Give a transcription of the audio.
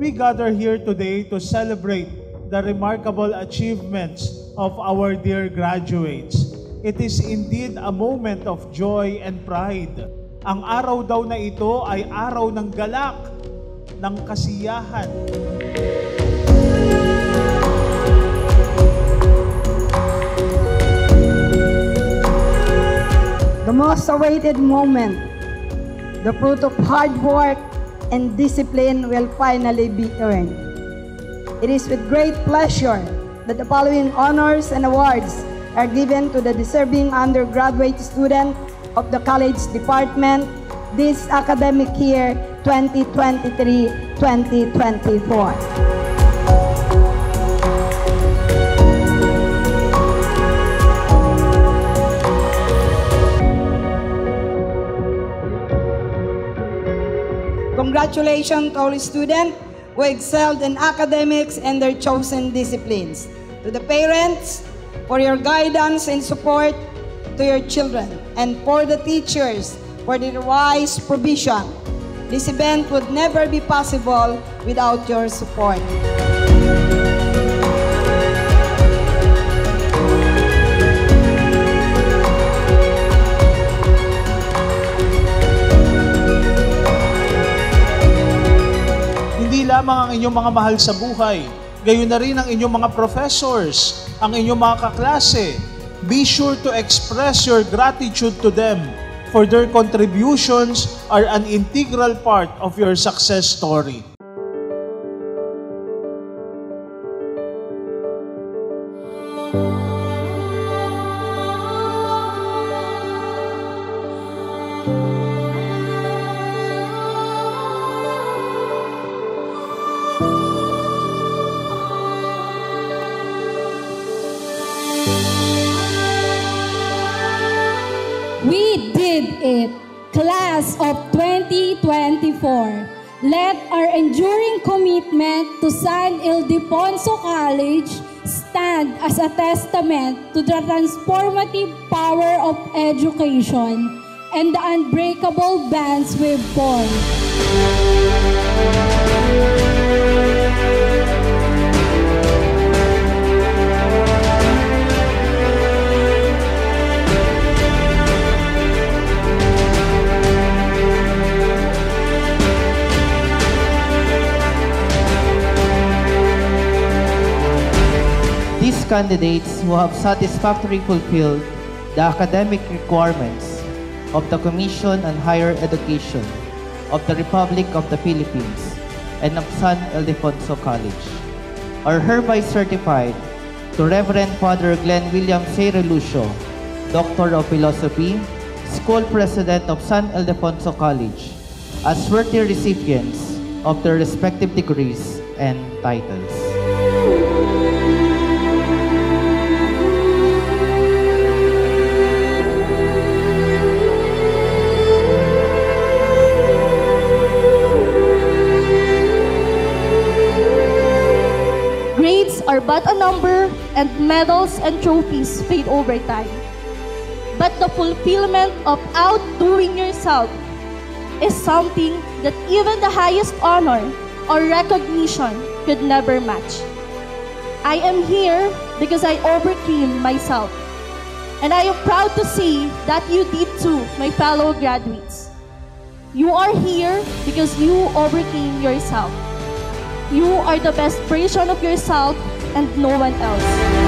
we gather here today to celebrate the remarkable achievements of our dear graduates. It is indeed a moment of joy and pride. Ang araw daw na ito ay araw ng galak, ng kasiyahan. The most awaited moment, the fruit of hard work and discipline will finally be earned. It is with great pleasure that the following honors and awards are given to the deserving undergraduate student of the College Department this academic year 2023-2024. Congratulations to all students who excelled in academics and their chosen disciplines. To the parents, for your guidance and support to your children, and for the teachers, for their wise provision. This event would never be possible without your support. Hindi lamang ang inyong mga mahal sa buhay, gayon na rin ang inyong mga professors, ang inyong mga kaklase. Be sure to express your gratitude to them, for their contributions are an integral part of your success story. We did it, Class of 2024. Let our enduring commitment to San Ildefonso College stand as a testament to the transformative power of education and the unbreakable bonds we've formed. These candidates who have satisfactorily fulfilled the academic requirements of the Commission on Higher Education of the Republic of the Philippines and of San Ildefonso College are hereby certified to Reverend Father Glenn William C. Relucio, Doctor of Philosophy, School President of San Ildefonso College, as worthy recipients of their respective degrees and titles. Grades are but a number, and medals and trophies fade over time. But the fulfillment of outdoing yourself is something that even the highest honor or recognition could never match. I am here because I overcame myself. And I am proud to see that you did too, my fellow graduates. You are here because you overcame yourself. You are the best version of yourself and no one else.